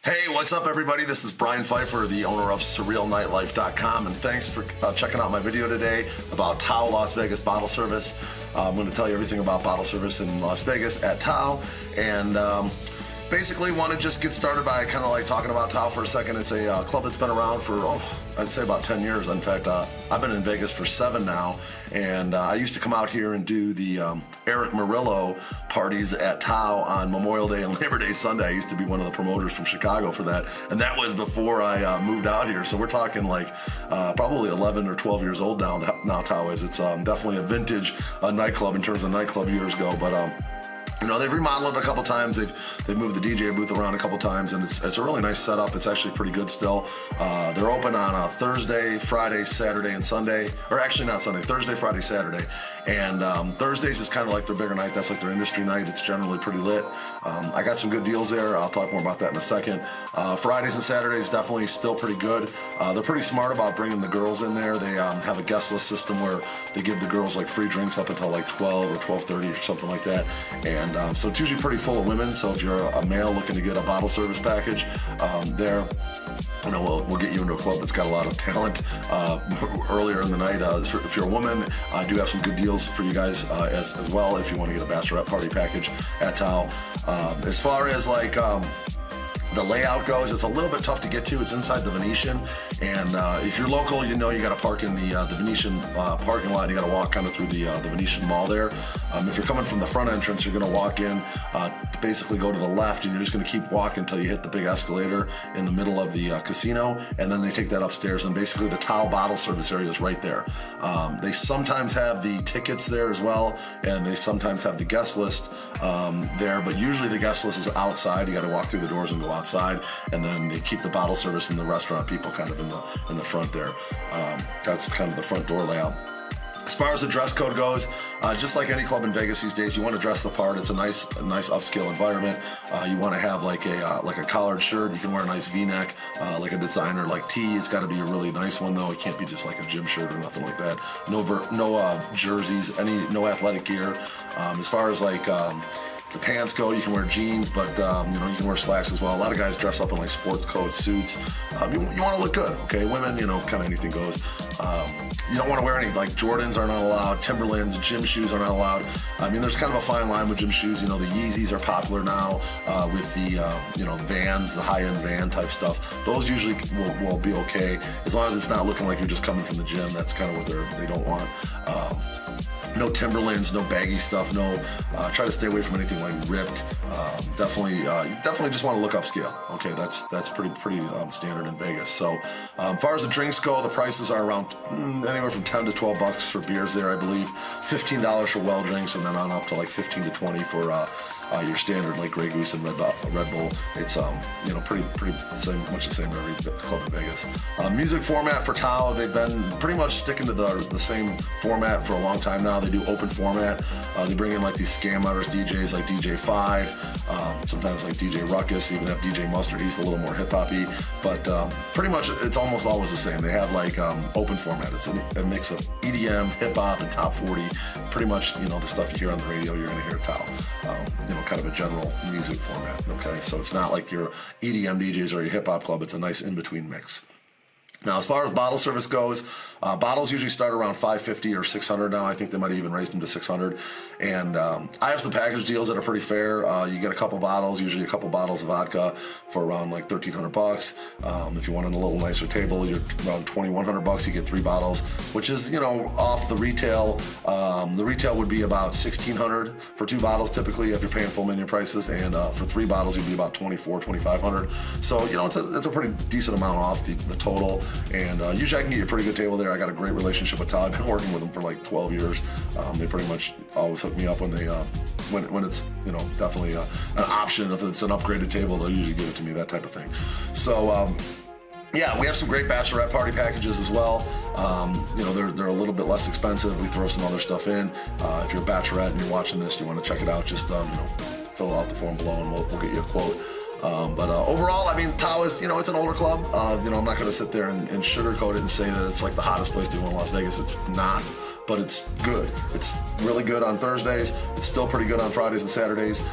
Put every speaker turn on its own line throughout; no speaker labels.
Hey, what's up everybody? This is Brian Pfeiffer, the owner of SurrealNightlife.com, and thanks for checking out my video today about Tao Las Vegas Bottle Service. I'm going to tell you everything about bottle service in Las Vegas at Tao, and basically want to just get started by kind of like talking about Tao for a second. It's a club that's been around for, I'd say about 10 years. In fact, I've been in Vegas for 7 now, and I used to come out here and do the Eric Murillo parties at Tao on Memorial Day and Labor Day Sunday. I used to be one of the promoters from Chicago for that, and that was before I moved out here. So we're talking like probably 11 or 12 years old now Tao is. It's definitely a vintage nightclub in terms of nightclub years ago, but you know, they've remodeled it a couple times. They've moved the DJ booth around a couple times, and it's a really nice setup. It's actually pretty good still. They're open on a Thursday, Friday, Saturday, and Sunday. Or actually not Sunday, Thursday, Friday, Saturday. And Thursdays is kind of like their bigger night. That's like their industry night. It's generally pretty lit. I got some good deals there. I'll talk more about that in a second. Fridays and Saturdays definitely still pretty good. They're pretty smart about bringing the girls in there. They have a guest list system where they give the girls like free drinks up until like 12 or 12:30 or something like that. And so it's usually pretty full of women. So if you're a male looking to get a bottle service package, there, you know, we'll get you into a club that's got a lot of talent earlier in the night. If you're a woman, I do have some good deals for you guys as well if you want to get a bachelorette party package at Tao. As far as like the layout goes, it's a little bit tough to get to. It's inside the Venetian, and if you're local, you know you got to park in the Venetian parking lot. You got to walk kind of through the Venetian Mall there. If you're coming from the front entrance, you're going to walk in, basically go to the left, and you're just going to keep walking until you hit the big escalator in the middle of the casino, and then they take that upstairs, and basically the Tao bottle service area is right there. They sometimes have the tickets there as well, and they sometimes have the guest list there, but usually the guest list is outside. You got to walk through the doors and go outside, and then they keep the bottle service and the restaurant people kind of in the front there. That's kind of the front door layout. As far as the dress code goes, just like any club in Vegas these days, you want to dress the part. It's a nice upscale environment. You want to have like a collared shirt. You can wear a nice V-neck, like a designer like tee. It's got to be a really nice one though. It can't be just like a gym shirt or nothing like that. No jerseys, no athletic gear. As far as like the pants go, you can wear jeans, but you know, you can wear slacks as well. A lot of guys dress up in like sports coats, suits. You want to look good, okay? Women, you know, kind of anything goes. You don't want to wear any, like Jordans are not allowed, Timberlands, gym shoes are not allowed. I mean, there's kind of a fine line with gym shoes. You know, the Yeezys are popular now with the, you know, Vans, the high-end Van type stuff. Those usually will be okay, as long as it's not looking like you're just coming from the gym. That's kind of what they don't want. No Timberlands, no baggy stuff, no, try to stay away from anything like ripped. Definitely just want to look upscale. Okay, that's pretty standard in Vegas. So as far as the drinks go, the prices are around anywhere from 10 to 12 bucks for beers there, I believe. $15 for well drinks, and then on up to like 15 to 20 for your standard like Grey Goose and Red Bull. It's you know, pretty much the same every club in Vegas. Music format for Tao, they've been pretty much sticking to the same format for a long time now. They do open format. They bring in like these scam artist DJs like DJ 5, sometimes like DJ Ruckus, even have DJ Mustard. He's a little more hip-hoppy, but pretty much it's almost always the same. They have like open format. It's a mix of EDM, hip-hop, and top 40. Pretty much, you know, the stuff you hear on the radio, you're gonna hear at Tao. You know, kind of a general music format, okay? So it's not like your EDM DJs or your hip-hop club. It's a nice in-between mix. Now, as far as bottle service goes, bottles usually start around $550 or $600 now. I think they might have even raised them to $600. And I have some package deals that are pretty fair. You get a couple bottles, usually a couple bottles of vodka for around like $1,300. If you want a little nicer table, you're around $2,100. You get 3 bottles, which is, you know, off the retail. The retail would be about $1,600 for 2 bottles typically if you're paying full menu prices, and for 3 bottles you'd be about $2,400, $2,500. So, you know, it's a pretty decent amount off the total. And usually I can get you a pretty good table there. I got a great relationship with Tao. I've been working with them for like 12 years. They pretty much always hook me up when they when it's, you know, definitely an option. If it's an upgraded table, they'll usually give it to me, that type of thing. So yeah, we have some great bachelorette party packages as well. You know, they're a little bit less expensive. We throw some other stuff in. If you're a bachelorette and you're watching this, you want to check it out, just you know, fill out the form below and we'll get you a quote. But overall, I mean, Tao is, you know, it's an older club. You know, I'm not going to sit there and sugarcoat it and say that it's like the hottest place to go in Las Vegas. It's not, but it's good. It's really good on Thursdays. It's still pretty good on Fridays and Saturdays.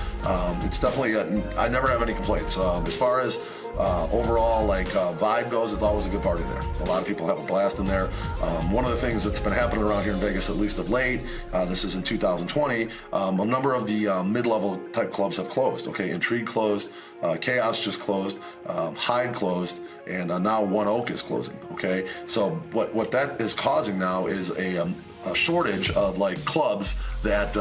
It's definitely, I never have any complaints. As far as overall, like vibe goes, it's always a good party there. A lot of people have a blast in there. One of the things that's been happening around here in Vegas, at least of late, this is in 2020, a number of the mid-level type clubs have closed. Okay, Intrigue closed, Chaos just closed, Hyde closed, and now One Oak is closing. Okay, so what that is causing now is a shortage of like clubs that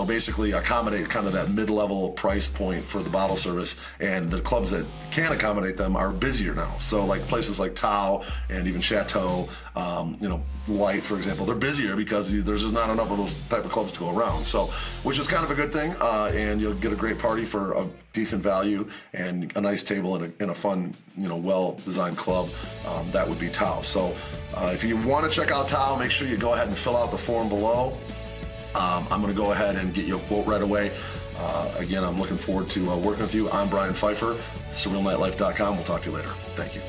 basically accommodate kind of that mid-level price point for the bottle service, and the clubs that can accommodate them are busier now. So like places like Tao and even Chateau, Light, for example, they're busier because there's just not enough of those type of clubs to go around. So, which is kind of a good thing, and you'll get a great party for a decent value and a nice table in a fun, well-designed club. That would be Tao. So, if you want to check out Tao, make sure you go ahead and fill out the form below. I'm going to go ahead and get you a quote right away. Again, I'm looking forward to working with you. I'm Brian Pfeiffer, surrealnightlife.com. We'll talk to you later. Thank you.